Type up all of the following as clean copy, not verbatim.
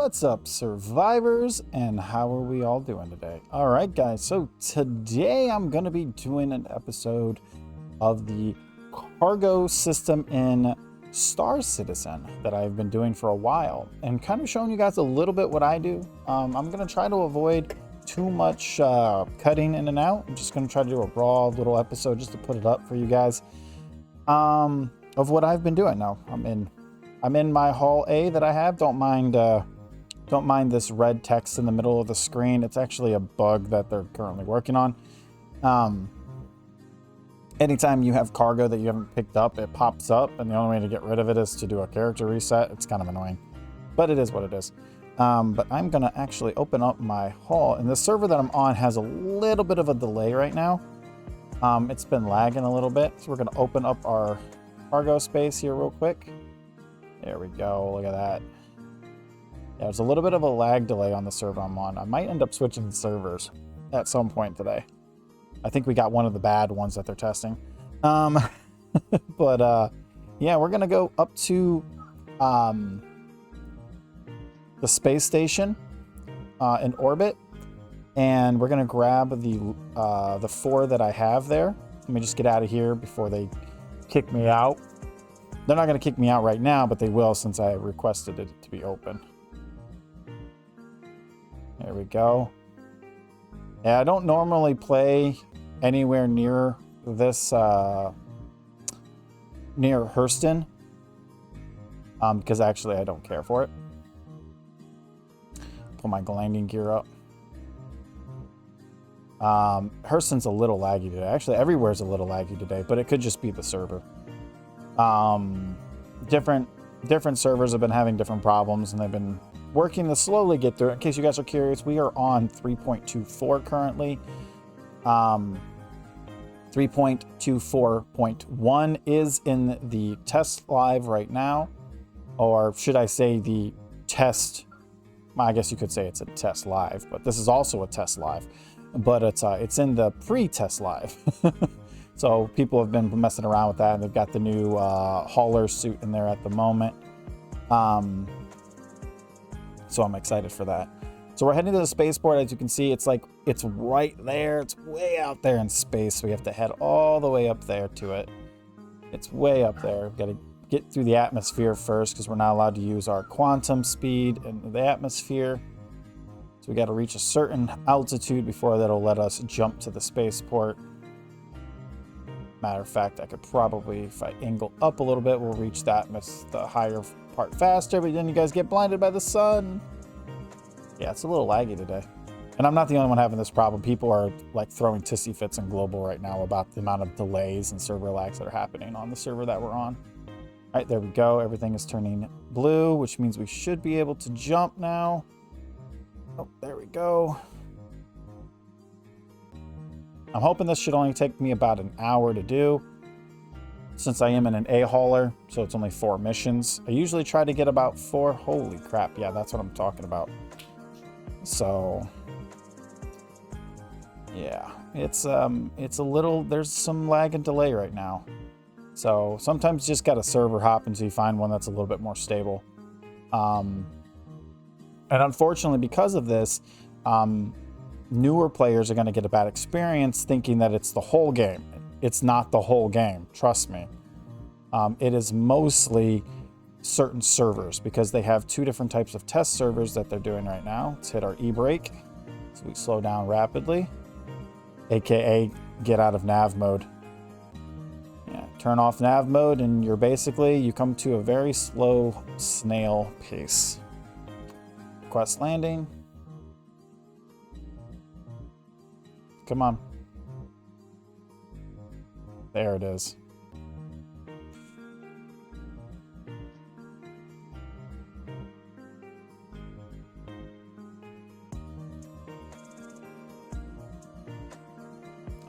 What's up, survivors, and how are we all doing today? All right, guys, so today I'm going to be doing an episode of the cargo system in Star Citizen that I've been doing for a while and kind of showing you guys a little bit what I do. I'm going to try to avoid too much cutting in and out. I'm just going to try to do a raw little episode just to put it up for you guys of what I've been doing. Now, I'm in my hall A that I have. Don't mind this red text in the middle of the screen. It's actually a bug that they're currently working on. Anytime you have cargo that you haven't picked up, it pops up, and the only way to get rid of it is to do a character reset. It's kind of annoying, but it is what it is. But I'm gonna actually open up my hall, and the server that I'm on has a little bit of a delay right now. It's been lagging a little bit, so we're gonna open up our cargo space here real quick. There we go, look at that. Yeah, there's a little bit of a lag delay on the server I'm on. I might end up switching servers at some point today. I think we got one of the bad ones that they're testing. Yeah, we're gonna go up to the space station in orbit, and we're gonna grab the 4 that I have there. Let me just get out of here before they kick me out. They're not going to kick me out right now, but they will since I requested it to be open. There we go. Yeah, I don't normally play anywhere near this, near Hurston, because actually I don't care for it. Pull my landing gear up. Hurston's a little laggy today. Actually, everywhere's a little laggy today, but it could just be the server. Different servers have been having different problems, and they've been working to slowly get through it. In case you guys are curious, we are on 3.24 currently. 3.24.1 is in the test live right now, or should I say the test? Well, I guess you could say it's a test live, but this is also a test live, but it's in the pre-test live. So people have been messing around with that, and they've got the new hauler suit in there at the moment. So I'm excited for that. So we're heading to the spaceport. As you can see, it's right there. It's way out there in space. So we have to head all the way up there to it. It's way up there. We've got to get through the atmosphere first because we're not allowed to use our quantum speed in the atmosphere. So we got to reach a certain altitude before that'll let us jump to the spaceport. Matter of fact, I could probably, if I angle up a little bit, we'll reach the higher part faster, but then you guys get blinded by the sun. Yeah, it's a little laggy today. And I'm not the only one having this problem. People are like throwing tissy fits in global right now about the amount of delays and server lags that are happening on the server that we're on. All right, there we go. Everything is turning blue, which means we should be able to jump now. Oh, there we go. I'm hoping this should only take me about an hour to do, since I am in an A hauler, so it's only 4 missions. I usually try to get about 4. Holy crap, yeah, that's what I'm talking about. So, yeah, it's a little, there's some lag and delay right now. So sometimes you just got to server hop until you find one that's a little bit more stable. And unfortunately, because of this, newer players are going to get a bad experience thinking that it's the whole game. It's not the whole game, trust me. It is mostly certain servers because they have 2 different types of test servers that they're doing right now. Let's hit our e-brake so we slow down rapidly, aka get out of nav mode. Yeah, turn off nav mode and you come to a very slow snail pace. Request landing. Come on. There it is.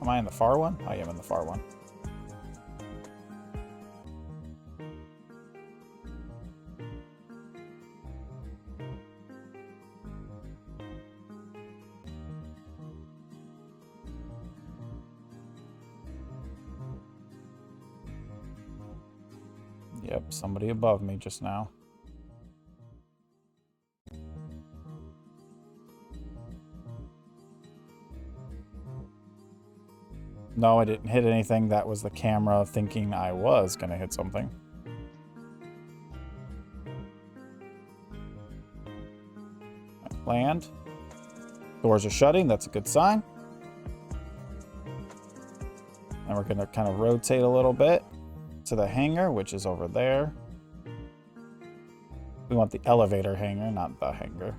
Am I in the far one? I am in the far one. Yep, somebody above me just now. No, I didn't hit anything. That was the camera thinking I was going to hit something. Land. Doors are shutting. That's a good sign. And we're going to kind of rotate a little bit to the hangar, which is over there. We want the elevator hangar, not the hangar.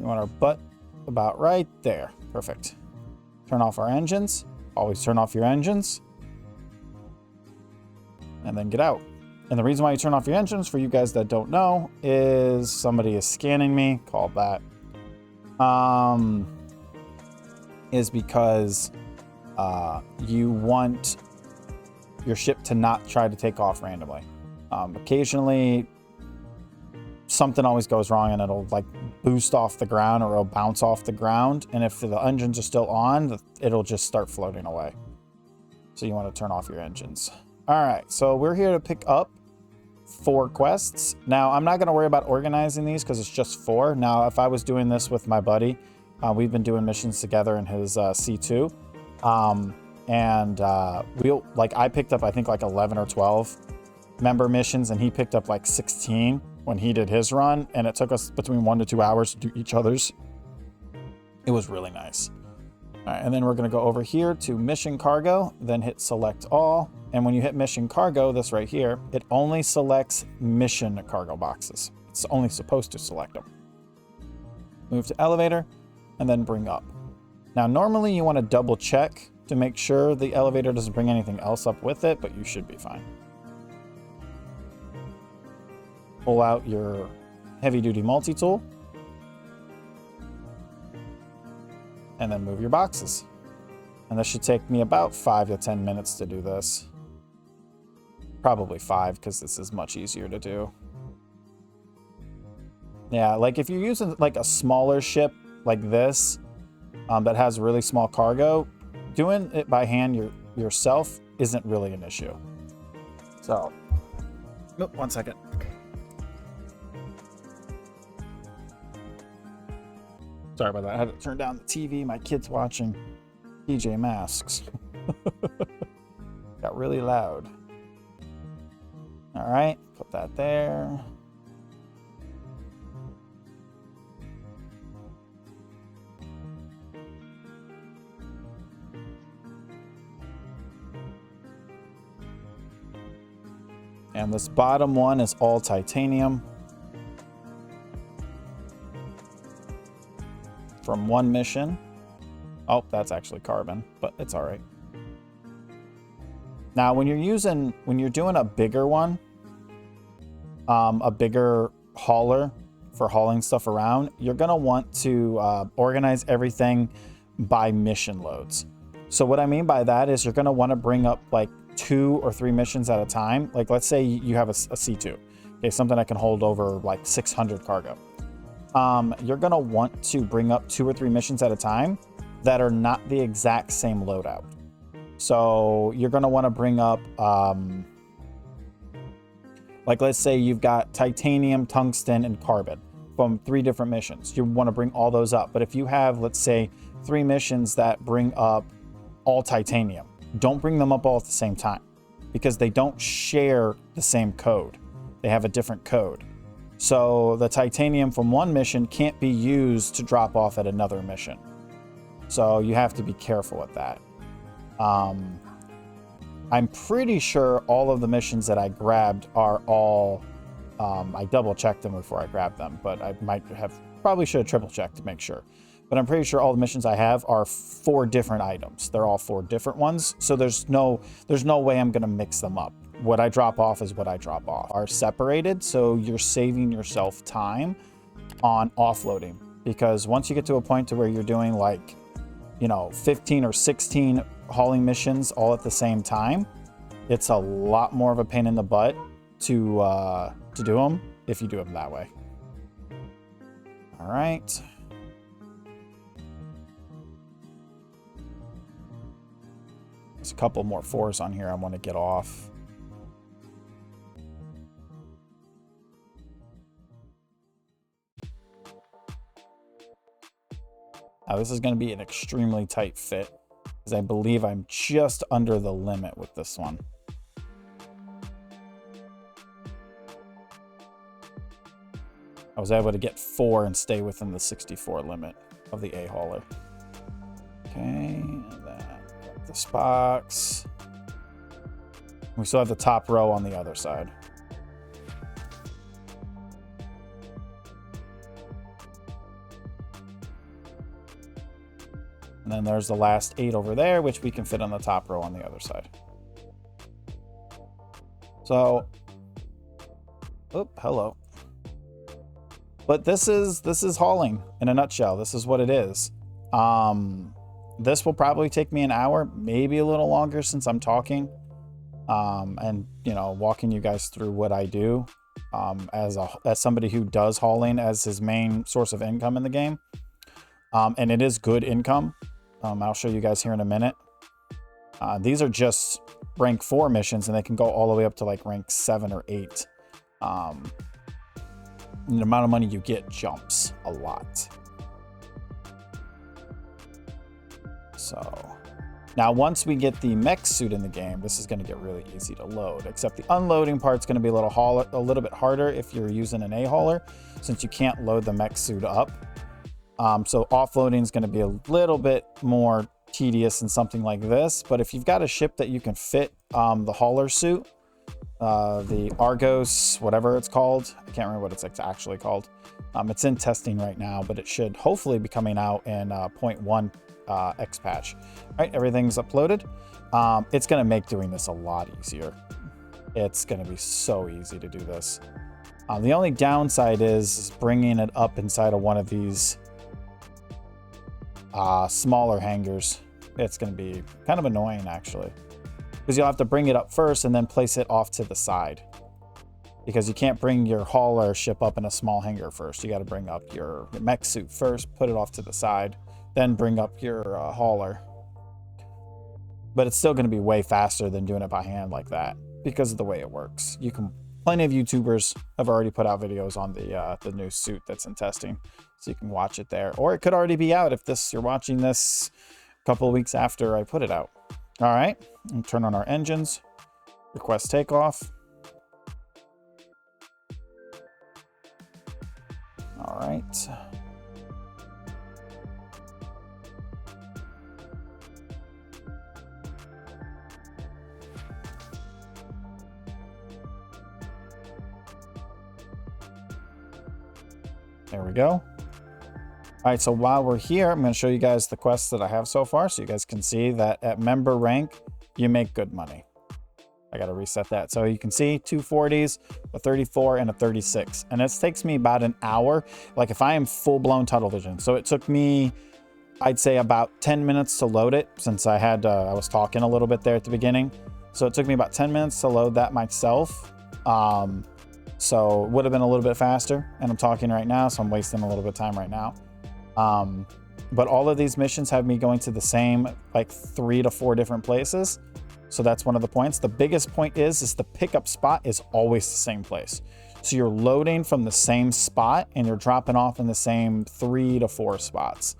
We want our butt about right there. Perfect. Turn off our engines. Always turn off your engines. And then get out. And the reason why you turn off your engines, for you guys that don't know, is somebody is scanning me. Call that. Is because you want your ship to not try to take off randomly. Occasionally, something always goes wrong and it'll like boost off the ground or it'll bounce off the ground. And if the engines are still on, it'll just start floating away. So you want to turn off your engines. All right, so we're here to pick up 4 quests. Now, I'm not going to worry about organizing these because it's just 4. Now, if I was doing this with my buddy, we've been doing missions together in his C2. I picked up, I think, like 11 or 12 member missions, and he picked up like 16 when he did his run, and it took us between 1 to 2 hours to do each other's. It was really nice. All right, and then we're going to go over here to mission cargo, then hit select all. And when you hit mission cargo, this right here, it only selects mission cargo boxes. It's only supposed to select them. Move to elevator and then bring up. Now, normally you want to double check to make sure the elevator doesn't bring anything else up with it, but you should be fine. Pull out your heavy duty multi-tool. And then move your boxes. And this should take me about 5 to 10 minutes to do this. Probably 5, because this is much easier to do. Yeah, like if you're using like a smaller ship like this, that has really small cargo, doing it by hand yourself isn't really an issue. So, nope, 1 second. Sorry about that. I had to turn down the TV. My kid's watching PJ Masks. Got really loud. All right, put that there. And this bottom one is all titanium. From 1 mission. Oh, that's actually carbon, but it's all right. Now, when you're doing a bigger one, a bigger hauler for hauling stuff around, you're gonna want to organize everything by mission loads. So what I mean by that is you're gonna want to bring up like 2 or 3 missions at a time. Like let's say you have a C2, okay, something that can hold over like 600 cargo. You're gonna want to bring up 2 or 3 missions at a time that are not the exact same loadout. So you're gonna want to bring up, like let's say you've got titanium, tungsten, and carbon from 3 different missions. You want to bring all those up. But if you have, let's say, 3 missions that bring up all titanium, don't bring them up all at the same time because they don't share the same code. They have a different code. So the titanium from 1 mission can't be used to drop off at another mission. So you have to be careful with that. I'm pretty sure all of the missions that I grabbed are all, I double checked them before I grabbed them, but I probably should have triple checked to make sure. But I'm pretty sure all the missions I have are 4 different items. They're all 4 different ones. So there's no way I'm gonna mix them up. What I drop off is what I drop off. Are separated, so you're saving yourself time on offloading. Because once you get to a point to where you're doing like, 15 or 16 hauling missions all at the same time, it's a lot more of a pain in the butt to do them if you do them that way. All right. There's a couple more 4s on here I want to get off. Now this is going to be an extremely tight fit because I believe I'm just under the limit with this one. I was able to get 4 and stay within the 64 limit of the A hauler. Okay, and then this box. We still have the top row on the other side. And then there's the last 8 over there, which we can fit on the top row on the other side. So, oh, hello. But this is hauling in a nutshell. This is what it is. This will probably take me an hour, maybe a little longer since I'm talking. And, you know, walking you guys through what I do as somebody who does hauling as his main source of income in the game. And it is good income. I'll show you guys here in a minute. These are just rank 4 missions, and they can go all the way up to like rank 7 or 8. The amount of money you get jumps a lot. So now once we get the mech suit in the game, this is going to get really easy to load, except the unloading part's going to be a little bit harder if you're using an A hauler, since you can't load the mech suit up. So offloading is going to be a little bit more tedious than something like this. But if you've got a ship that you can fit the hauler suit, the Argos, whatever it's called, I can't remember what it's actually called. It's in testing right now, but it should hopefully be coming out in 0.1 X patch. All right, everything's uploaded. It's going to make doing this a lot easier. It's going to be so easy to do this. The only downside is bringing it up inside of one of these smaller hangars. It's going to be kind of annoying, actually, because you'll have to bring it up first and then place it off to the side, because you can't bring your hauler ship up in a small hangar first. You got to bring up your mech suit first, put it off to the side, then bring up your hauler. But it's still going to be way faster than doing it by hand like that, because of the way it works. Plenty of YouTubers have already put out videos on the new suit that's in testing, so you can watch it there. Or it could already be out if you're watching this a couple of weeks after I put it out. All right, and turn on our engines. Request takeoff. All right. There we go. All right, so while we're here, I'm going to show you guys the quests that I have so far, so you guys can see that at member rank, you make good money. I got to reset that. So you can see 2 40s, a 34, and a 36. And this takes me about an hour, like if I am full-blown tunnel vision. So it took me, I'd say, about 10 minutes to load it, since I was talking a little bit there at the beginning. So it took me about 10 minutes to load that myself. So it would have been a little bit faster, and I'm talking right now, so I'm wasting a little bit of time right now. But all of these missions have me going to the same, like 3 to 4 different places. So that's one of the points. The biggest point is the pickup spot is always the same place. So you're loading from the same spot and you're dropping off in the same 3 to 4 spots.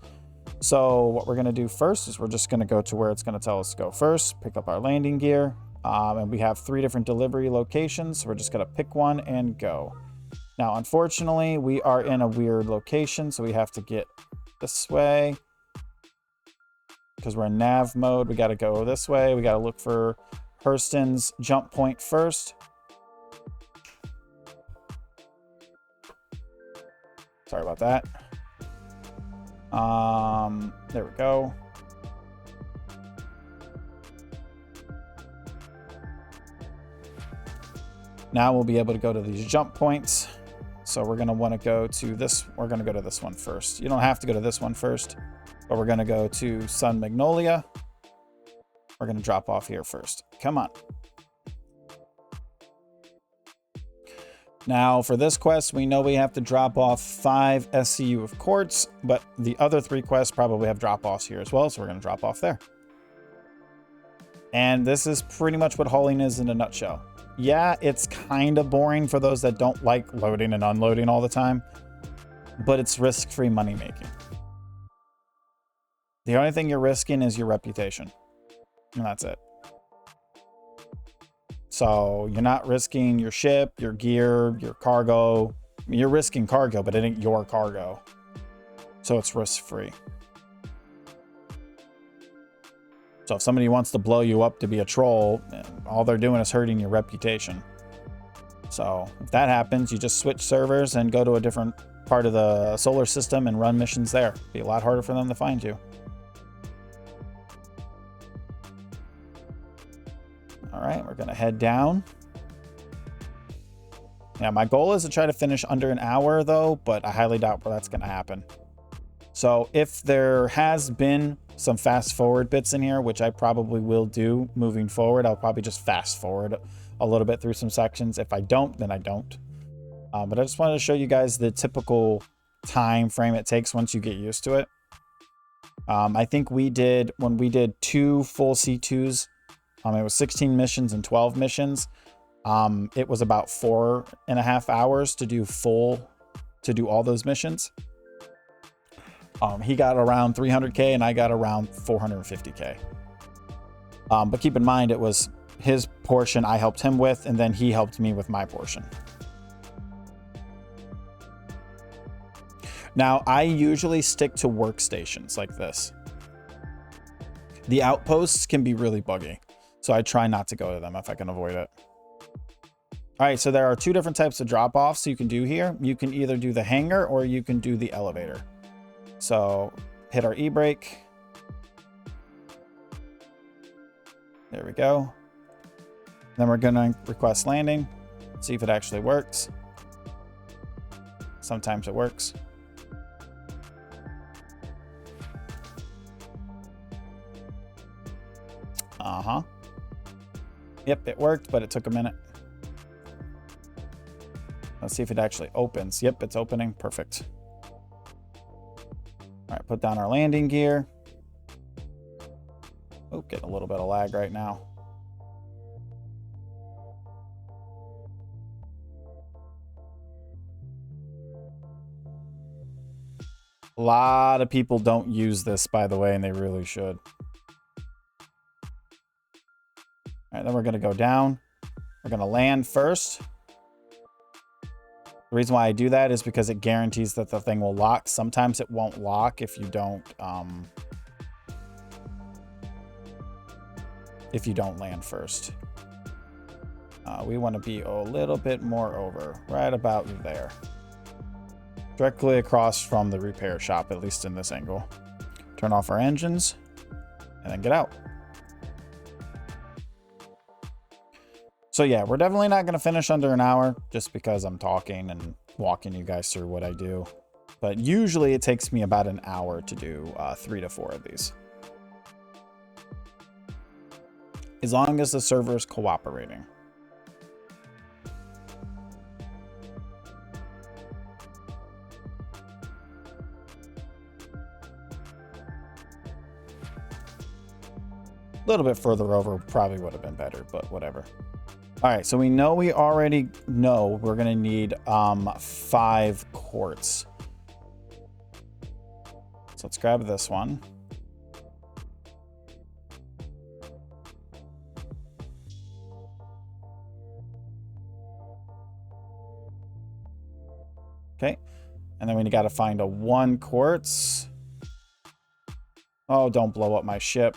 So what we're going to do first is we're just going to go to where it's going to tell us to go first, pick up our landing gear. And we have 3 different delivery locations. So we're just going to pick one and go. Now, unfortunately, we are in a weird location, so we have to get this way. Because we're in nav mode, we got to go this way. We got to look for Hurston's jump point first. Sorry about that. There we go. Now we'll be able to go to these jump points. So we're going to want to go to this. We're going to go to this one first. You don't have to go to this one first, but we're going to go to Sun Magnolia. We're going to drop off here first. Come on. Now for this quest, we know we have to drop off 5 SCU of quartz, but the other 3 quests probably have drop-offs here as well. So we're going to drop off there. And this is pretty much what hauling is in a nutshell. Yeah, it's kind of boring for those that don't like loading and unloading all the time, but it's risk-free money making. The only thing you're risking is your reputation. And that's it. So you're not risking your ship, your gear, your cargo. You're risking cargo, but it ain't your cargo. So it's risk-free. So if somebody wants to blow you up to be a troll, all they're doing is hurting your reputation. So if that happens, you just switch servers and go to a different part of the solar system and run missions there. It'd be a lot harder for them to find you. All right, we're gonna head down. Yeah, my goal is to try to finish under an hour though, but I highly doubt that's gonna happen. So if there has been some fast forward bits in here, which I probably will do moving forward, I'll probably just fast forward a little bit through some sections. If I don't, then I don't. But I just wanted to show you guys the typical time frame it takes once you get used to it. I think when we did 2 full C2s, it was 16 missions and 12 missions. It was about 4.5 hours to do all those missions. He got around 300K and I got around 450K. But keep in mind, it was his portion I helped him with, and then he helped me with my portion. Now, I usually stick to workstations like this. The outposts can be really buggy, so I try not to go to them if I can avoid it. All right, so there are 2 different types of drop-offs you can do here. You can either do the hangar or you can do the elevator. So hit our e-brake. There we go. Then we're gonna request landing, see if it actually works. Sometimes it works. Uh-huh. Yep, it worked, but it took a minute. Let's see if it actually opens. Yep, it's opening. Perfect. All right, put down our landing gear. Oh, getting a little bit of lag right now. A lot of people don't use this, by the way, and they really should. All right, then we're going to go down. We're going to land first. The reason why I do that is because it guarantees that the thing will lock. Sometimes it won't lock if you don't land first. We want to be a little bit more over, right about there. Directly across from the repair shop, at least in this angle. Turn off our engines and then get out. So yeah, we're definitely not going to finish under an hour just because I'm talking and walking you guys through what I do. But usually it takes me about an hour to do 3 to 4 of these. As long as the server is cooperating. A little bit further over probably would have been better, but whatever. All right, so we already know we're gonna need 5 quartz. So let's grab this one. Okay, and then we gotta find a 1 quartz. Oh, don't blow up my ship.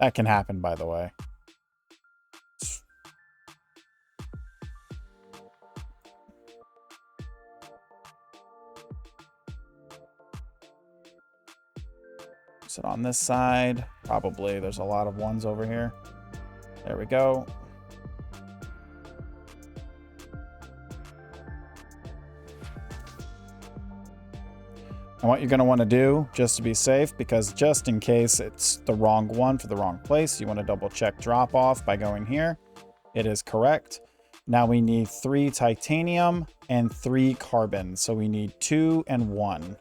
That can happen, by the way. Sit on this side. Probably there's a lot of 1s over here. There we go. And what you're going to want to do, just to be safe, because just in case it's the wrong one for the wrong place, you want to double check drop off by going here. It is correct. Now we need 3 titanium and 3 carbon. So we need 2 and 1.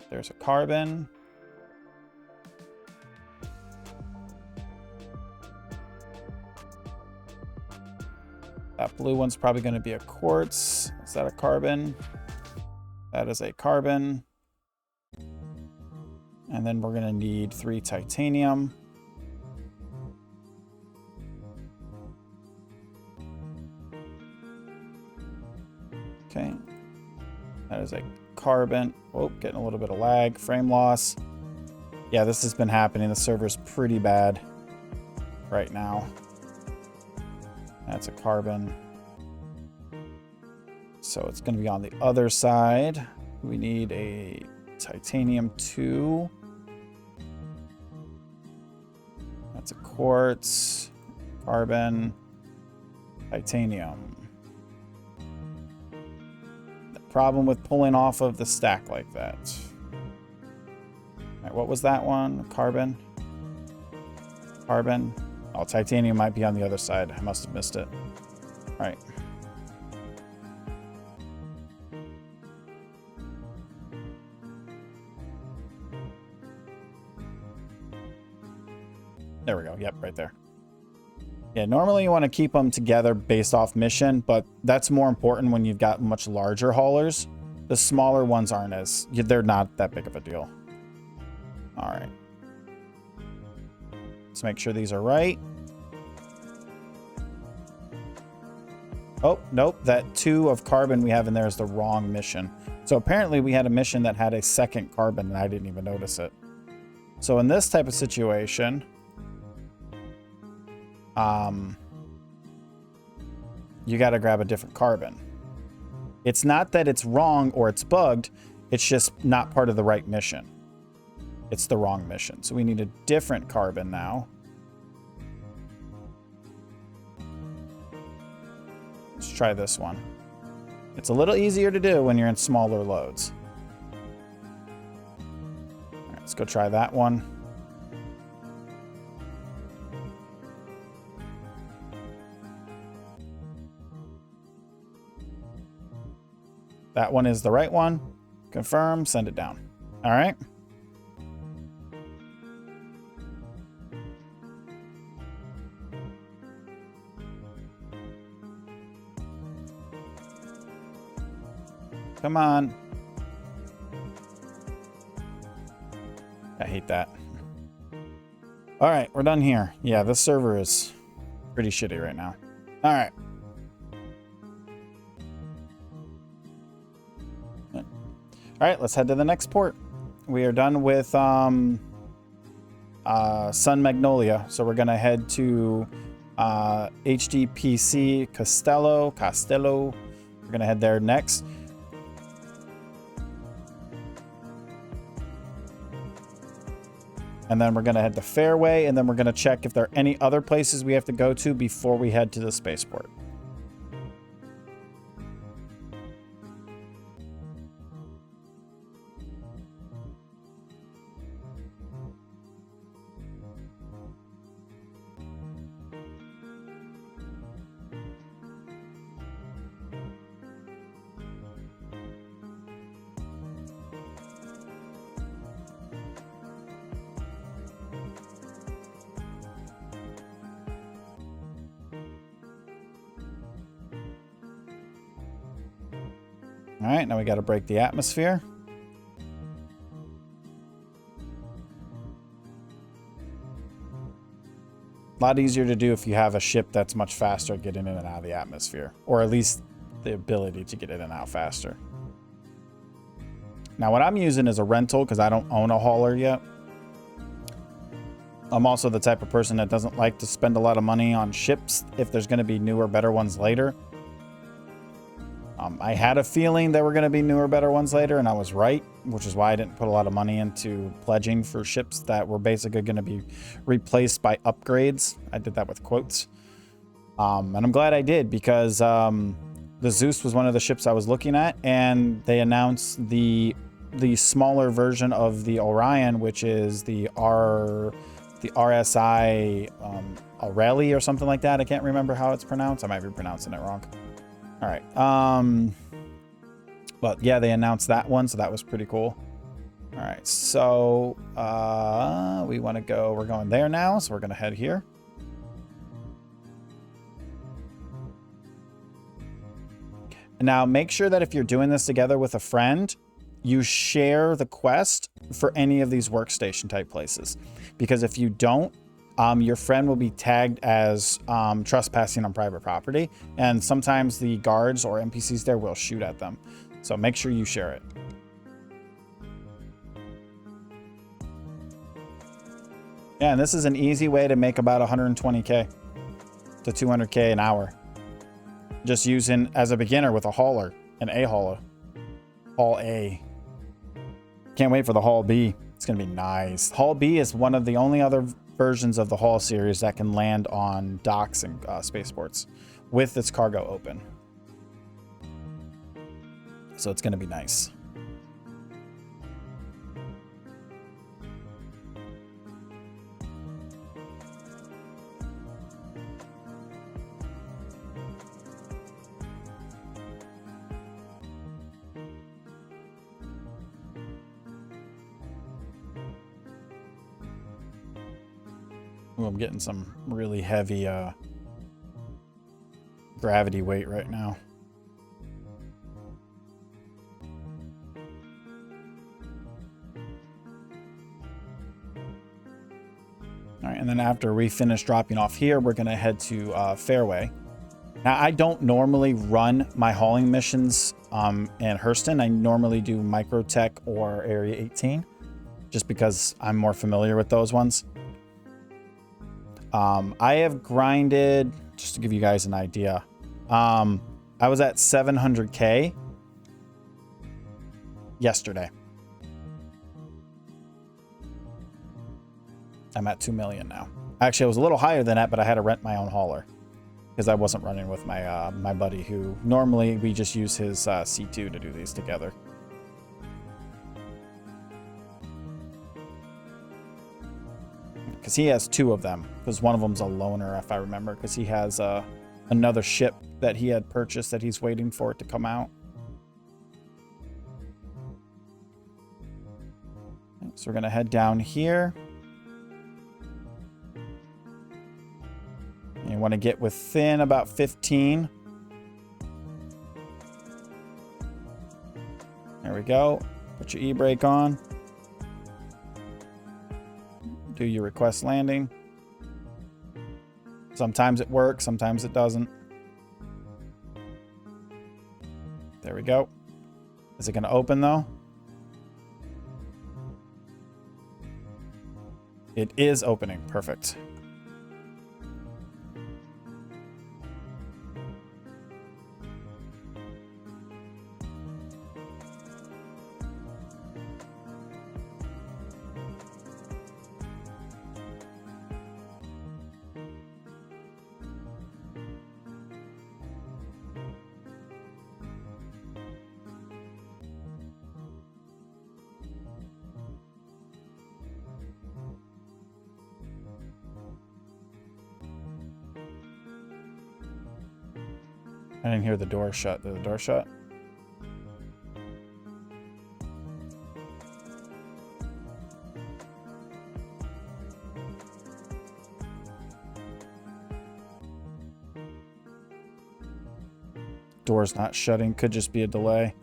There's a carbon. That blue one's probably going to be a quartz. Is that a carbon? That is a carbon. And then we're going to need 3 titanium. Okay. That is a carbon. Oh, getting a little bit of lag. Frame loss. Yeah, this has been happening. The server's pretty bad right now. That's a carbon. So it's going to be on the other side. We need a titanium 2. That's a quartz, carbon, titanium. The problem with pulling off of the stack like that. All right, what was that one? Carbon. Carbon. Oh, titanium might be on the other side. I must have missed it. All right. There we go. Yep, right there. Yeah, normally you want to keep them together based off mission, but that's more important when you've got much larger haulers. The smaller ones aren't as... they're not that big of a deal. All right. Let's make sure these are right. Oh, nope. That 2 of carbon we have in there is the wrong mission. So apparently we had a mission that had a second carbon and I didn't even notice it. So in this type of situation... you got to grab a different carbon. It's not that it's wrong or it's bugged. It's just not part of the right mission. It's the wrong mission. So we need a different carbon now. Let's try this one. It's a little easier to do when you're in smaller loads. All right, let's go try that one. That one is the right one. Confirm, send it down. All right. Come on. I hate that. All right, we're done here. Yeah, this server is pretty shitty right now. All right. All right, let's head to the next port. We are done with Sun Magnolia, so we're gonna head to HDPC Castello. We're gonna head there next. And then we're gonna head to Fairway, and then we're gonna check if there are any other places we have to go to before we head to the spaceport. All right, now we got to break the atmosphere. A lot easier to do if you have a ship that's much faster at getting in and out of the atmosphere, or at least the ability to get in and out faster. Now, what I'm using is a rental because I don't own a hauler yet. I'm also the type of person that doesn't like to spend a lot of money on ships if there's going to be newer, better ones later. I had a feeling there were going to be newer, better ones later, and I was right, which is why I didn't put a lot of money into pledging for ships that were basically going to be replaced by upgrades. I did that with quotes. And I'm glad I did because the Zeus was one of the ships I was looking at, and they announced the smaller version of the Orion, which is the RSI Aureli or something like that. I can't remember how it's pronounced. I might be pronouncing it wrong. All right. But yeah, they announced that one, so that was pretty cool. All right. So we want to go. We're going there now, so we're going to head here. Now, make sure that if you're doing this together with a friend, you share the quest for any of these workstation type places. Because if you don't, your friend will be tagged as trespassing on private property. And sometimes the guards or NPCs there will shoot at them. So make sure you share it. Yeah, and this is an easy way to make about 120K to 200K an hour. Just using as a beginner with a hauler, an A hauler. Haul A. Can't wait for the Haul B. It's going to be nice. Haul B is one of the only other versions of the Haul series that can land on docks and spaceports with its cargo open. So it's going to be nice. Ooh, I'm getting some really heavy gravity weight right now. All right, and then after we finish dropping off here, we're going to head to Fairway. Now, I don't normally run my hauling missions in Hurston. I normally do Microtech or Area 18, just because I'm more familiar with those ones. I have grinded, just to give you guys an idea, I was at 700K yesterday. I'm at 2 million now. Actually, I was a little higher than that, but I had to rent my own hauler because I wasn't running with my my buddy, who normally we just use his C2 to do these together. Because he has 2 of them, because one of them's a loaner, if I remember, because he has another ship that he had purchased that he's waiting for it to come out. So we're going to head down here. You want to get within about 15. There we go. Put your e-brake on. Do your request landing. Sometimes it works, sometimes it doesn't. There we go. Is it going to open though? It is opening. Perfect. I didn't hear the door shut. Did the door shut? Door's not shutting. Could just be a delay.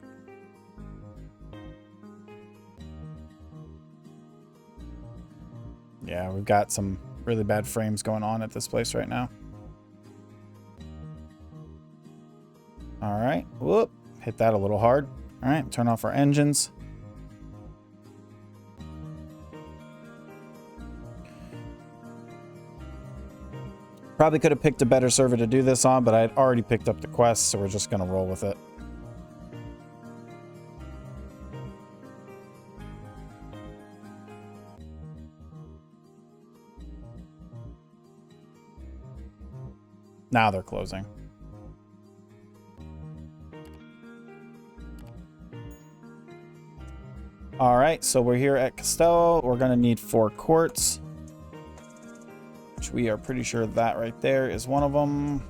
Yeah, we've got some really bad frames going on at this place right now. All right, whoop, hit that a little hard. All right, turn off our engines. Probably could have picked a better server to do this on, but I had already picked up the quest, so we're just gonna roll with it. Now they're closing. All right, so we're here at Costello. We're gonna need 4 quartz, which we are pretty sure that right there is one of them.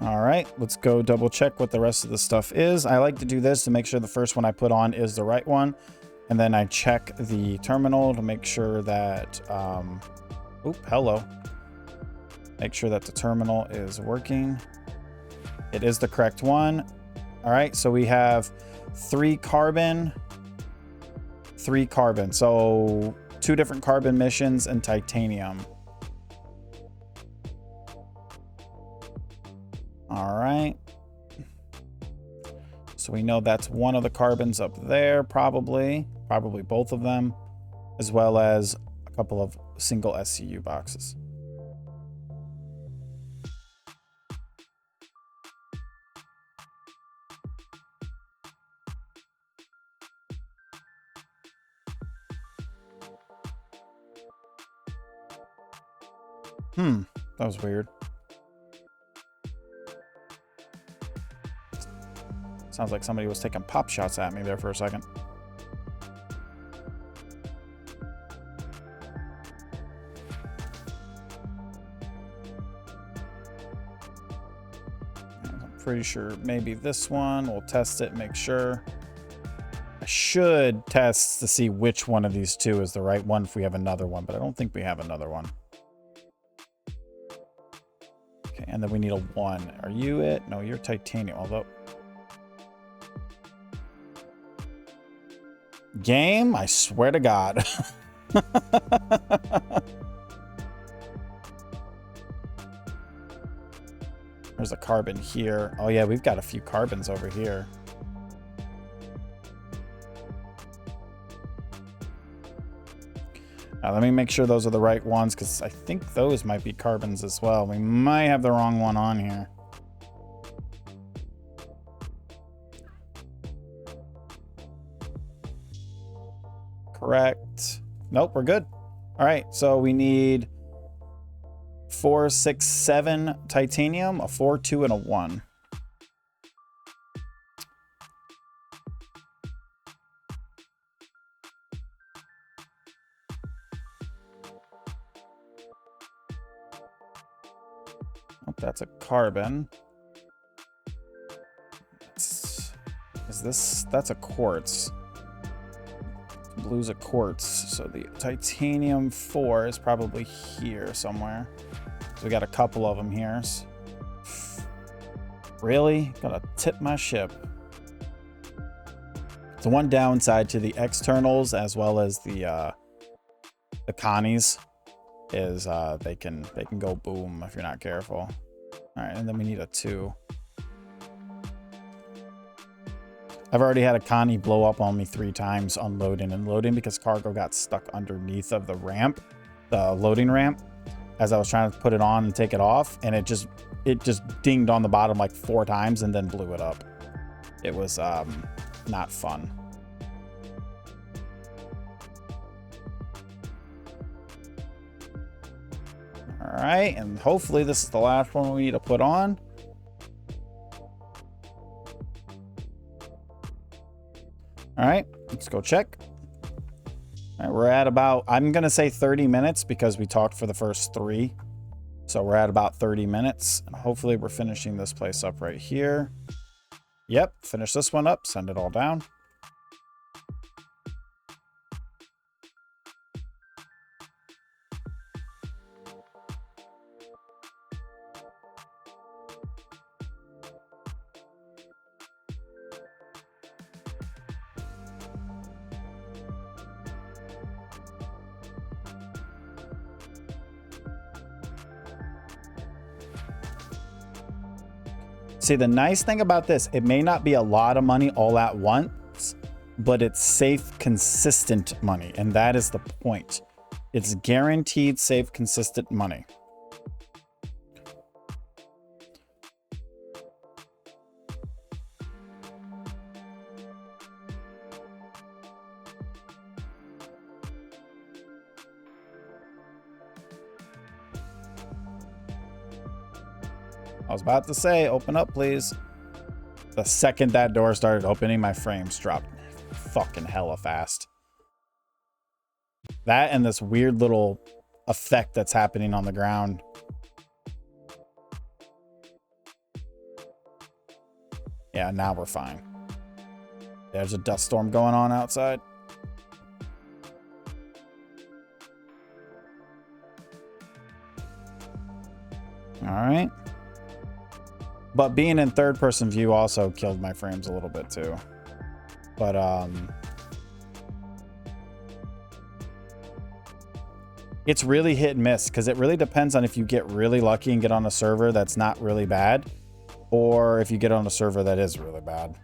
All right, let's go double check what the rest of the stuff is. I like to do this to make sure the first one I put on is the right one. And then I check the terminal to make sure that, hello. Make sure that the terminal is working. It is the correct one. All right, so we have 3 carbon. So 2 different carbon missions and titanium. All right. So we know that's one of the carbons up there, probably both of them, as well as a couple of single SCU boxes. That was weird. Sounds like somebody was taking pop shots at me there for a second. I'm pretty sure maybe this one. We'll test it, make sure. I should test to see which one of these 2 is the right one if we have another one, but I don't think we have another one. Okay, and then we need a 1. Are you it? No, you're titanium, although... Game, I swear to God. There's a carbon here. Oh yeah, we've got a few carbons over here. Now let me make sure those are the right ones, because I think those might be carbons as well. We might have the wrong one on here. Correct. Nope, we're good. All right, so we need 4, 6, 7 titanium, a 4, 2, and a 1. Oh, that's a carbon. That's a quartz. Blue's a quartz, so the titanium 4 is probably here somewhere. So we got a couple of them here. Really? Gotta tip my ship. The one downside to the externals as well as the connies is they can go boom if you're not careful. All right, and then we need a 2. I've already had a connie blow up on me 3 times unloading and loading because cargo got stuck underneath of the ramp, the loading ramp, as I was trying to put it on and take it off, and it just dinged on the bottom like 4 times and then blew it up. It was not fun. All right, and hopefully this is the last one we need to put on. All right, let's go check. All right, we're at about, I'm going to say 30 minutes because we talked for the first 3. So we're at about 30 minutes. And hopefully we're finishing this place up right here. Yep, finish this one up, send it all down. See, the nice thing about this, it may not be a lot of money all at once, but it's safe, consistent money. And that is the point. It's guaranteed, safe, consistent money. I was about to say, open up, please. The second that door started opening, my frames dropped fucking hella fast. That and this weird little effect that's happening on the ground. Yeah, now we're fine. There's a dust storm going on outside. All right. But being in third-person view also killed my frames a little bit too. But it's really hit and miss because it really depends on if you get really lucky and get on a server that's not really bad, or if you get on a server that is really bad.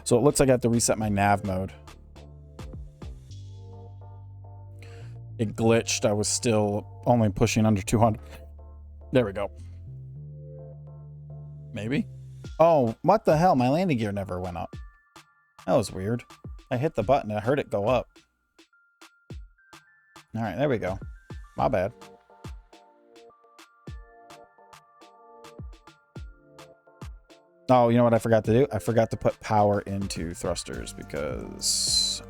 So it looks like I have to reset my nav mode. It glitched. I was still only pushing under 200. There we go. Maybe. Oh, what the hell? My landing gear never went up. That was weird. I hit the button and I heard it go up. All right, there we go. My bad. Oh, you know what I forgot to do? I forgot to put power into thrusters because...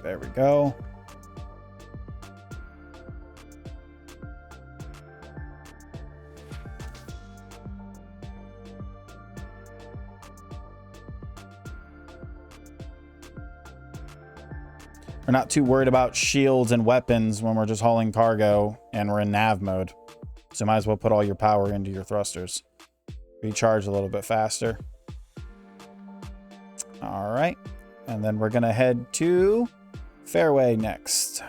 there we go. We're not too worried about shields and weapons when we're just hauling cargo and we're in nav mode. So you might as well put all your power into your thrusters. Recharge a little bit faster. All right. And then we're going to head to Fairway next.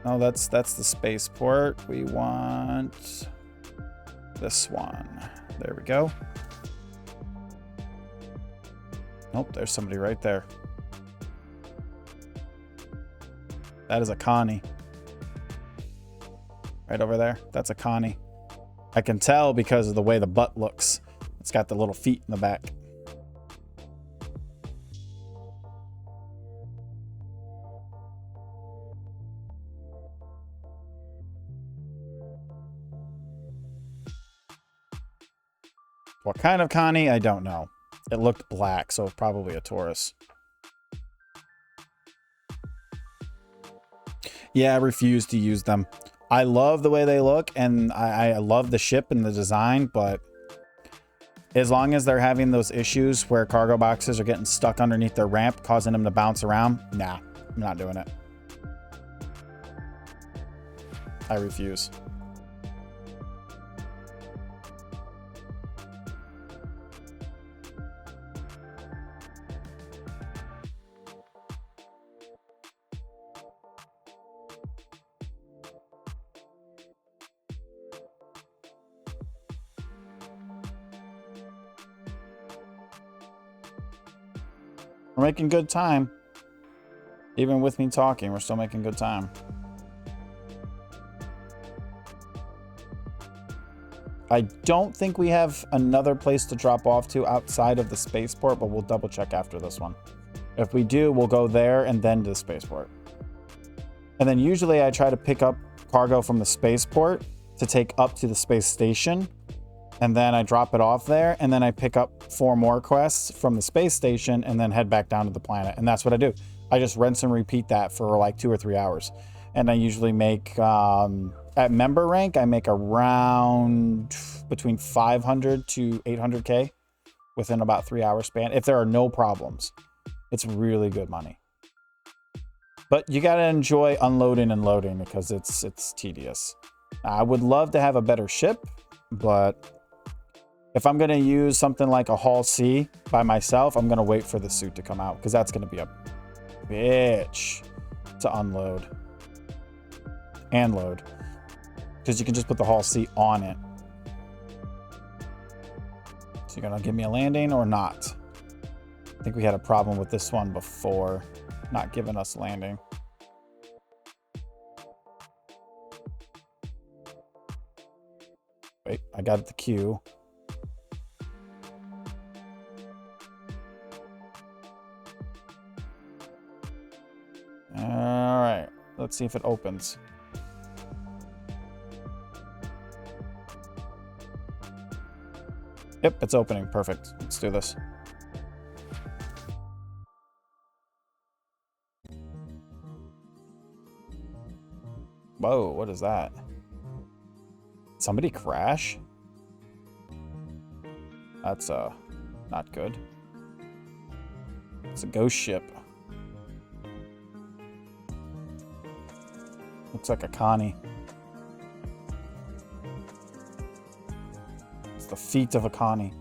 Oh, that's the spaceport. We want this one. There we go. Nope, there's somebody right there. That is a Connie. Right over there. That's a Connie. I can tell because of the way the butt looks. It's got the little feet in the back. What kind of Connie? I don't know. It looked black, so probably a Taurus. Yeah, I refuse to use them. I love the way they look, and I love the ship and the design, but as long as they're having those issues where cargo boxes are getting stuck underneath their ramp, causing them to bounce around, nah, I'm not doing it. I refuse. We're making good time. Even with me talking, we're still making good time. I don't think we have another place to drop off to outside of the spaceport, but we'll double check after this one. If we do, we'll go there and then to the spaceport. And then usually I try to pick up cargo from the spaceport to take up to the space station. And then I drop it off there, and then I pick up 4 more quests from the space station and then head back down to the planet. And that's what I do. I just rinse and repeat that for like 2 or 3 hours. And I usually make, at member rank, I make around between 500 to 800K within about 3-hour span, if there are no problems. It's really good money. But you got to enjoy unloading and loading because it's tedious. I would love to have a better ship, but if I'm going to use something like a Hull C by myself, I'm going to wait for the suit to come out because that's going to be a bitch to unload and load because you can just put the Hull C on it. So you're going to give me a landing or not? I think we had a problem with this one before, not giving us landing. Wait, I got the queue. All right, let's see if it opens. Yep, it's opening. Perfect. Let's do this. Whoa, what is that? Somebody crash? That's not good. It's a ghost ship. Looks like a Connie. It's the feet of a Connie.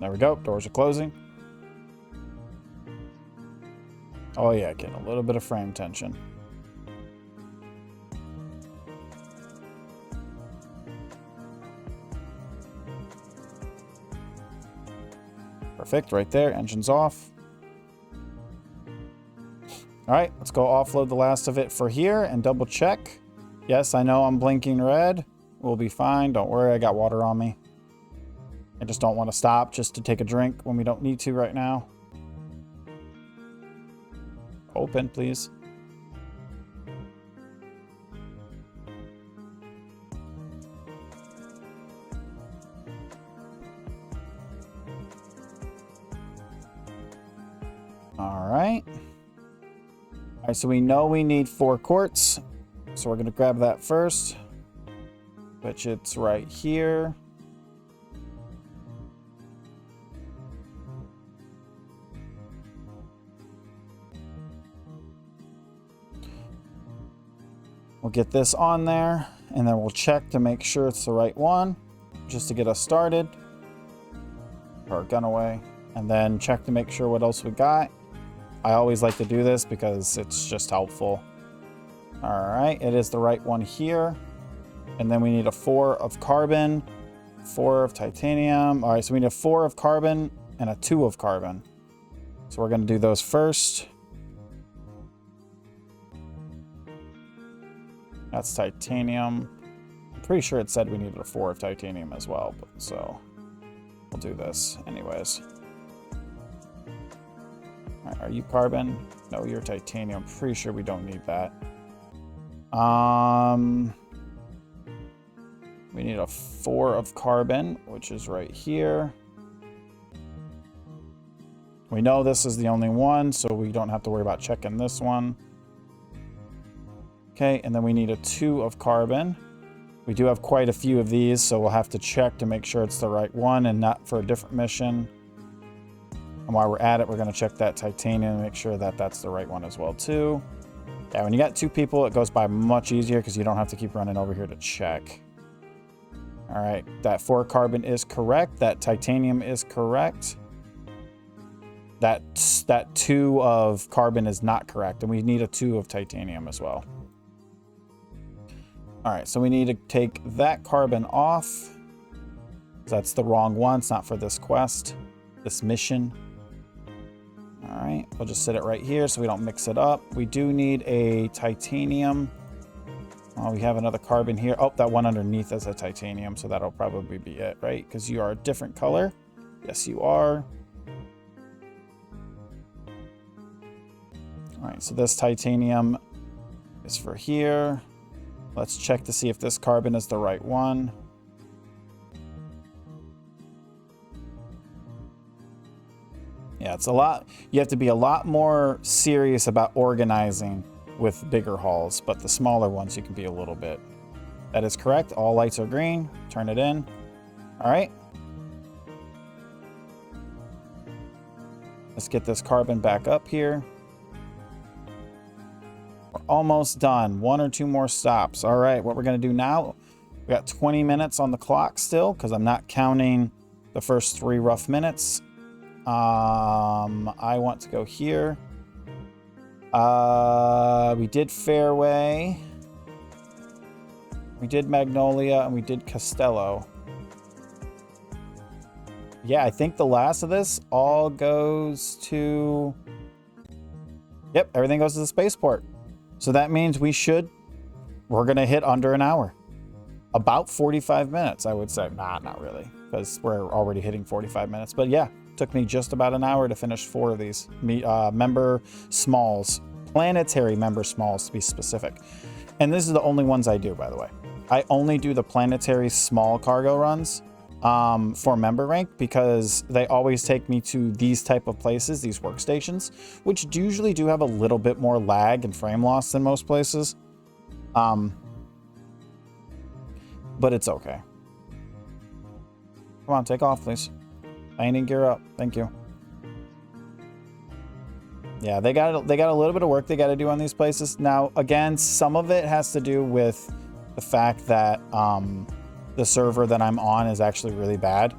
There we go. Doors are closing. Oh yeah, getting a little bit of frame tension. Perfect, right there. Engine's off. All right, let's go offload the last of it for here and double check. Yes, I know I'm blinking red. We'll be fine. Don't worry, I got water on me. I just don't want to stop just to take a drink when we don't need to right now. Open, please. All right. All right, so we know we need 4 quartz. So we're going to grab that first, which it's right here. We'll get this on there, and then we'll check to make sure it's the right one, just to get us started. Put our gun away, and then check to make sure what else we got. I always like to do this because it's just helpful. All right, it is the right one here. And then we need a 4 of carbon, 4 of titanium. All right, so we need a 4 of carbon and a 2 of carbon. So we're gonna do those first. That's titanium. I'm pretty sure it said we needed a 4 of titanium as well, but so we'll do this anyways. All right, are you carbon? No, you're titanium. I'm pretty sure we don't need that. We need a 4 of carbon, which is right here. We know this is the only one, so we don't have to worry about checking this one. Okay, and then we need a 2 of carbon. We do have quite a few of these, so we'll have to check to make sure it's the right one and not for a different mission. And while we're at it, we're going to check that titanium and make sure that that's the right one as well, too. Yeah, when you got 2 people, it goes by much easier because you don't have to keep running over here to check. All right, that 4 carbon is correct. That titanium is correct. That 2 of carbon is not correct, and we need a 2 of titanium as well. All right, so we need to take that carbon off. That's the wrong one. It's not for this quest, this mission. All right, we'll just sit it right here so we don't mix it up. We do need a titanium. Oh, we have another carbon here. Oh, that one underneath is a titanium, so that'll probably be it, right? Because you are a different color. Yes, you are. All right, so this titanium is for here. Let's check to see if this carbon is the right one. Yeah, it's a lot. You have to be a lot more serious about organizing with bigger hauls, but the smaller ones you can be a little bit. That is correct. All lights are green. Turn it in. All right. Let's get this carbon back up here. We're almost done. 1 or 2 more stops. All right, what we're going to do now, we got 20 minutes on the clock still because I'm not counting the first 3 rough minutes. I want to go here. We did Fairway. We did Magnolia, and we did Costello. Yeah, I think the last of this all goes to... Yep, everything goes to the spaceport. So that means we're going to hit under an hour. About 45 minutes, I would say. Nah, not really, because we're already hitting 45 minutes. But yeah, took me just about an hour to finish 4 of these member smalls. Planetary member smalls, to be specific. And this is the only ones I do, by the way. I only do the planetary small cargo runs for member rank, because they always take me to these type of places, these workstations, which usually do have a little bit more lag and frame loss than most places. But it's okay. Come on, take off, please. Landing gear up. Thank you. Yeah, they got a little bit of work they got to do on these places. Now, again, some of it has to do with the fact that the server that I'm on is actually really bad,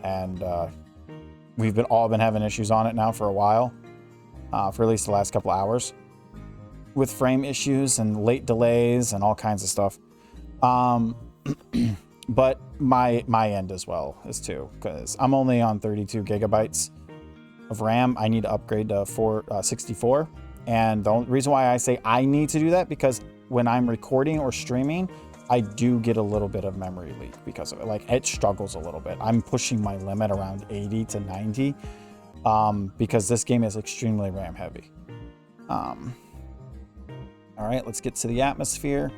and we've all been having issues on it now for a while, for at least the last couple hours, with frame issues and late delays and all kinds of stuff. But my end as well is too, because I'm only on 32 gigabytes of RAM. I need to upgrade to 64. And the only reason why I say I need to do that, because when I'm recording or streaming, I do get a little bit of memory leak because of it. Like, it struggles a little bit. I'm pushing my limit around 80 to 90 because this game is extremely RAM heavy. All right, let's get to the atmosphere.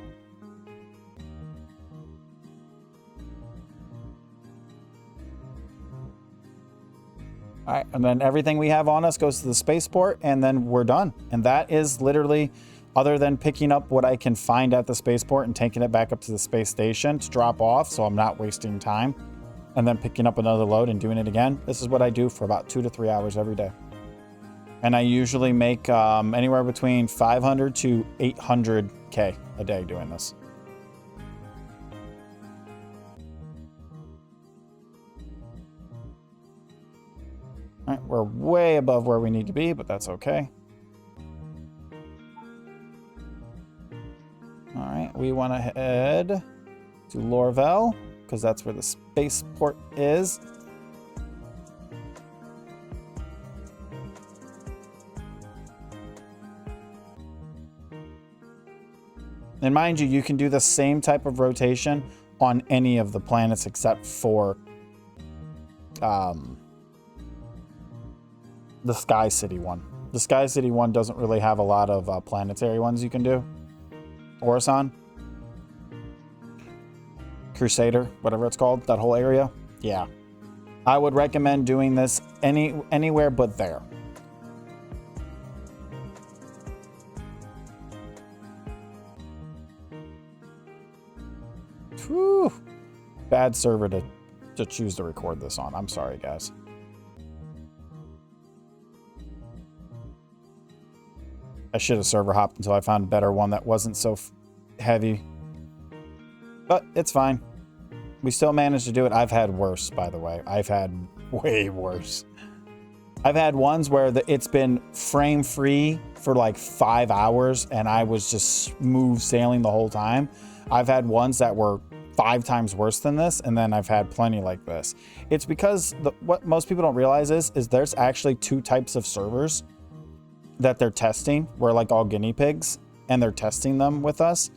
All right, and then everything we have on us goes to the spaceport, and then we're done. And that is literally, other than picking up what I can find at the spaceport and taking it back up to the space station to drop off, so I'm not wasting time, and then picking up another load and doing it again. This is what I do for about 2 to 3 hours every day. And I usually make anywhere between 500 to 800K a day doing this. All right, we're way above where we need to be, but that's okay. All right, we want to head to Lorville, because that's where the spaceport is. And mind you, you can do the same type of rotation on any of the planets except for the Sky City one. The Sky City one doesn't really have a lot of planetary ones you can do. Orison, Crusader, whatever it's called, that whole area. Yeah, I would recommend doing this anywhere but there. Whew. Bad server to choose to record this on. I'm sorry, guys. I should have server hopped until I found a better one that wasn't so heavy. But it's fine. We still managed to do it. I've had worse, by the way. I've had way worse. I've had ones where it's been frame free for like 5 hours and I was just smooth sailing the whole time. I've had ones that were 5 times worse than this, and then I've had plenty like this. It's because what most people don't realize is there's actually 2 types of servers that they're testing. We're like all guinea pigs, and they're testing them with us,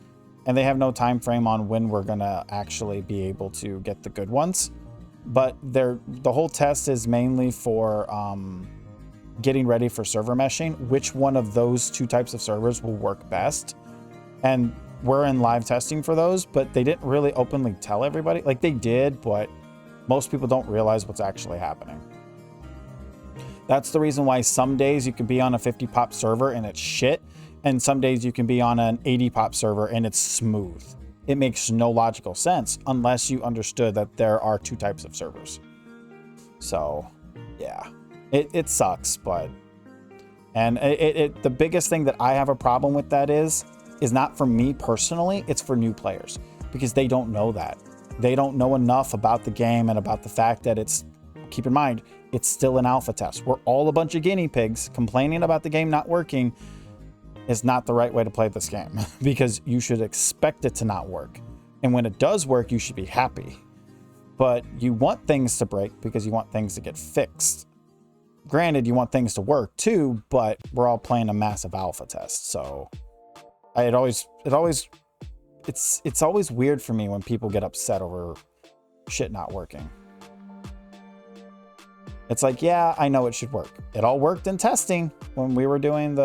and they have no time frame on when we're gonna actually be able to get the good ones. But the whole test is mainly for getting ready for server meshing, which one of those 2 types of servers will work best. And we're in live testing for those, but they didn't really openly tell everybody. Like, they did, but most people don't realize what's actually happening. That's the reason why some days you can be on a 50 pop server and it's shit, and some days you can be on an 80 pop server and it's smooth. It makes no logical sense unless you understood that there are 2 types of servers. So, yeah, it sucks, but... And the biggest thing that I have a problem with that is not for me personally, it's for new players, because they don't know that. They don't know enough about the game and about the fact that it's, keep in mind, it's still an alpha test. We're all a bunch of guinea pigs. Complaining about the game not working is not the right way to play this game, because you should expect it to not work. And when it does work, you should be happy. But you want things to break because you want things to get fixed. Granted, you want things to work too, but we're all playing a massive alpha test. So it's always weird for me when people get upset over shit not working. It's like, yeah, I know it should work. It all worked in testing when we were doing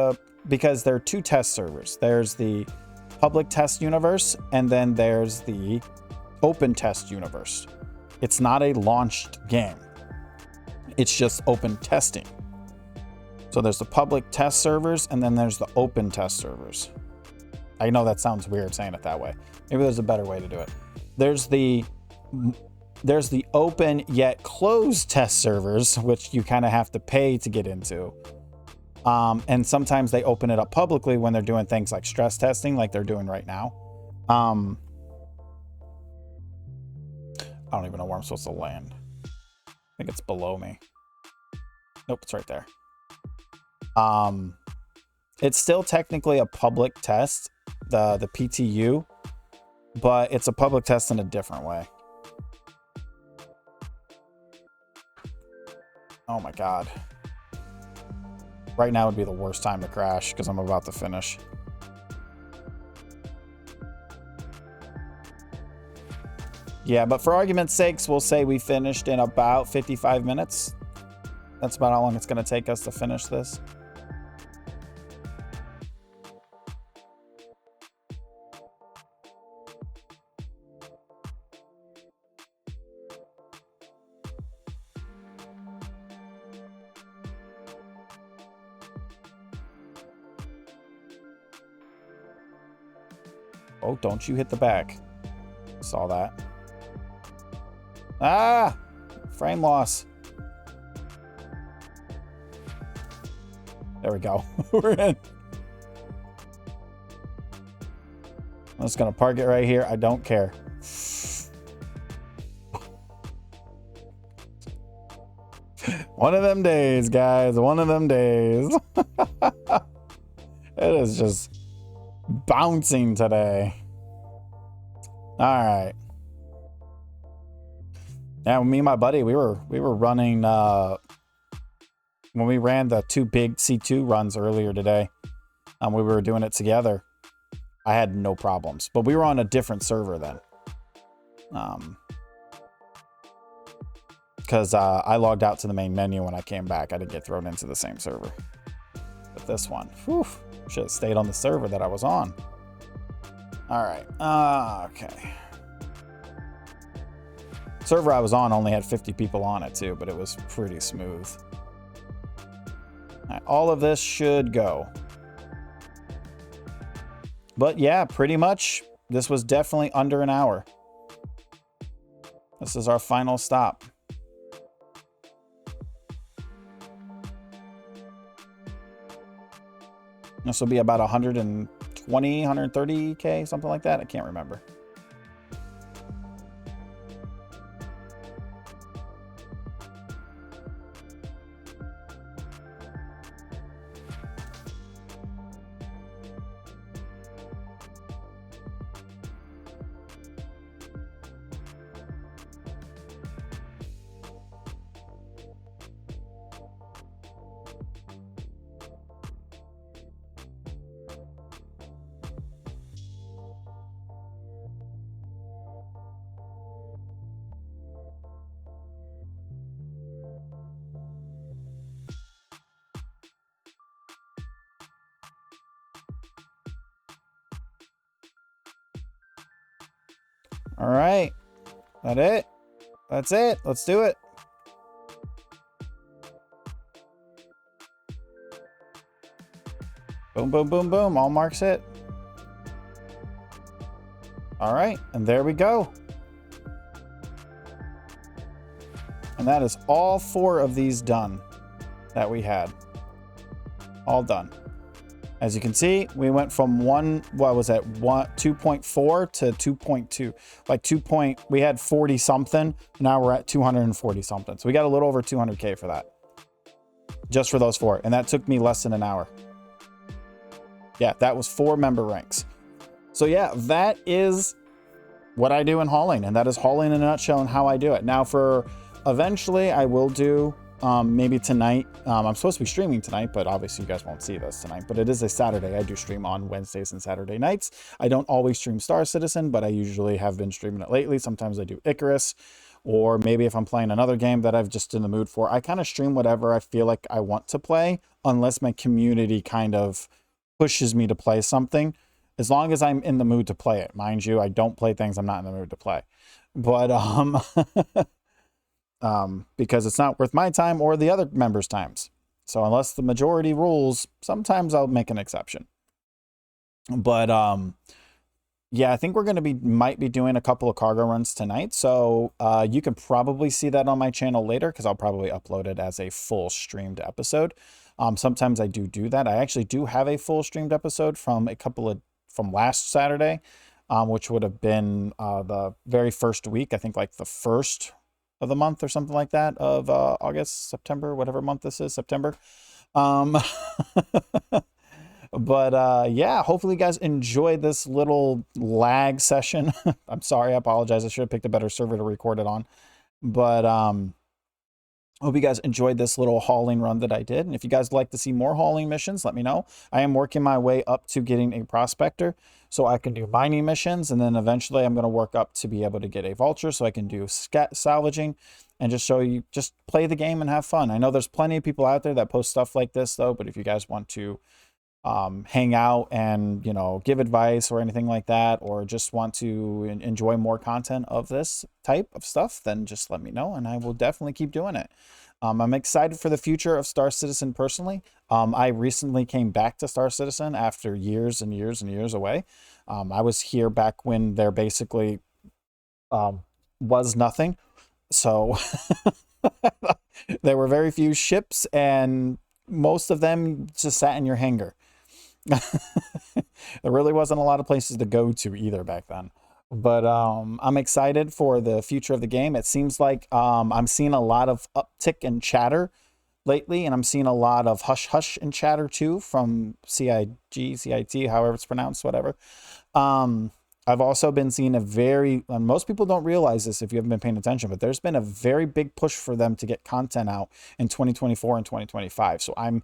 because there are 2 test servers. There's the public test universe, and then there's the open test universe. It's not a launched game. It's just open testing. So there's the public test servers, and then there's the open test servers. I know that sounds weird saying it that way. Maybe there's a better way to do it. There's the open yet closed test servers, which you kind of have to pay to get into. And sometimes they open it up publicly when they're doing things like stress testing, like they're doing right now. I don't even know where I'm supposed to land. I think it's below me. Nope, it's right there. It's still technically a public test, the PTU, but it's a public test in a different way. Oh my God. Right now would be the worst time to crash because I'm about to finish. Yeah, but for argument's sakes, we'll say we finished in about 55 minutes. That's about how long it's going to take us to finish this. Oh, don't you hit the back. Saw that. Ah! Frame loss. There we go. We're in. I'm just going to park it right here. I don't care. One of them days, guys. One of them days. It is just bouncing today. All right. Yeah, me and my buddy, we were running when we ran the 2 big C2 runs earlier today. We were doing it together. I had no problems, but we were on a different server then. Because I logged out to the main menu when I came back. I didn't get thrown into the same server. But this one, whew, should have stayed on the server that I was on. All right. Okay. Server I was on only had 50 people on it too, but it was pretty smooth. All right, all of this should go. But yeah, pretty much this was definitely under an hour. This is our final stop. This will be about 120, 130K, something like that. I can't remember. All right. That it? That's it. Let's do it. Boom, boom, boom, boom. All marks hit. All right. And there we go. And that is all 4 of these done that we had. All done. As you can see, we went from 2.4 to 2.2. Like we had 40 something. Now we're at 240 something. So we got a little over 200K for that. Just for those 4. And that took me less than an hour. Yeah, that was 4 member ranks. So yeah, that is what I do in hauling. And that is hauling in a nutshell and how I do it. Now for eventually I will do maybe tonight. I'm supposed to be streaming tonight, but obviously you guys won't see this tonight, but it is a Saturday. I do stream on Wednesdays and Saturday nights. I don't always stream Star Citizen, but I usually have been streaming it lately. Sometimes I do Icarus, or maybe if I'm playing another game that I've just in the mood for, I kind of stream whatever I feel like I want to play, unless my community kind of pushes me to play something. as long as I'm in the mood to play it. Mind you, I don't play things I'm not in the mood to play. But because it's not worth my time or the other members' times. So unless the majority rules, sometimes I'll make an exception. But yeah, I think we're going to might be doing a couple of cargo runs tonight. So you can probably see that on my channel later, because I'll probably upload it as a full streamed episode. Sometimes I do that. I actually do have a full streamed episode from from last Saturday, which would have been the very first week. I think like the first of the month or something like that, of August, September, whatever month this is, September. But yeah, hopefully you guys enjoyed this little lag session. I'm sorry, I apologize. I should have picked a better server to record it on. But hope you guys enjoyed this little hauling run that I did. And if you guys would like to see more hauling missions, let me know. I am working my way up to getting a prospector so I can do mining missions. And then eventually I'm going to work up to be able to get a vulture so I can do salvaging and just show you, just play the game and have fun. I know there's plenty of people out there that post stuff like this though, but if you guys want to hang out and, you know, give advice or anything like that, or just want to enjoy more content of this type of stuff, then just let me know and I will definitely keep doing it. I'm excited for the future of Star Citizen personally. I recently came back to Star Citizen after years and years and years away. I was here back when there basically was nothing. So there were very few ships and most of them just sat in your hangar. There really wasn't a lot of places to go to either back then. But I'm excited for the future of the game. It seems like I'm seeing a lot of uptick in chatter lately, and I'm seeing a lot of hush hush in chatter too from CIT, however it's pronounced, whatever. I've also been seeing and most people don't realize this if you haven't been paying attention, but there's been a very big push for them to get content out in 2024 and 2025. So I'm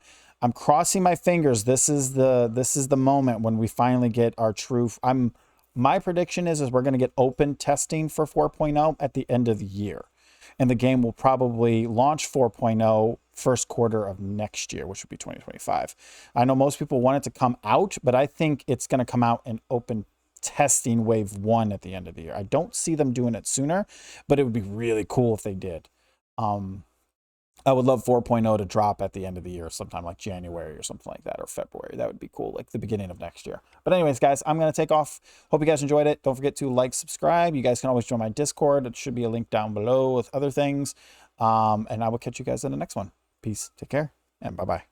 crossing my fingers. This is the moment when we finally get our true. My prediction is we're going to get open testing for 4.0 at the end of the year. And the game will probably launch 4.0 first quarter of next year, which would be 2025. I know most people want it to come out, but I think it's going to come out in open testing wave 1 at the end of the year. I don't see them doing it sooner, but it would be really cool if they did. I would love 4.0 to drop at the end of the year, sometime like January or something like that, or February. That would be cool, like the beginning of next year. But anyways, guys, I'm going to take off. Hope you guys enjoyed it. Don't forget to like, subscribe. You guys can always join my Discord. It should be a link down below with other things. And I will catch you guys in the next one. Peace. Take care. And bye-bye.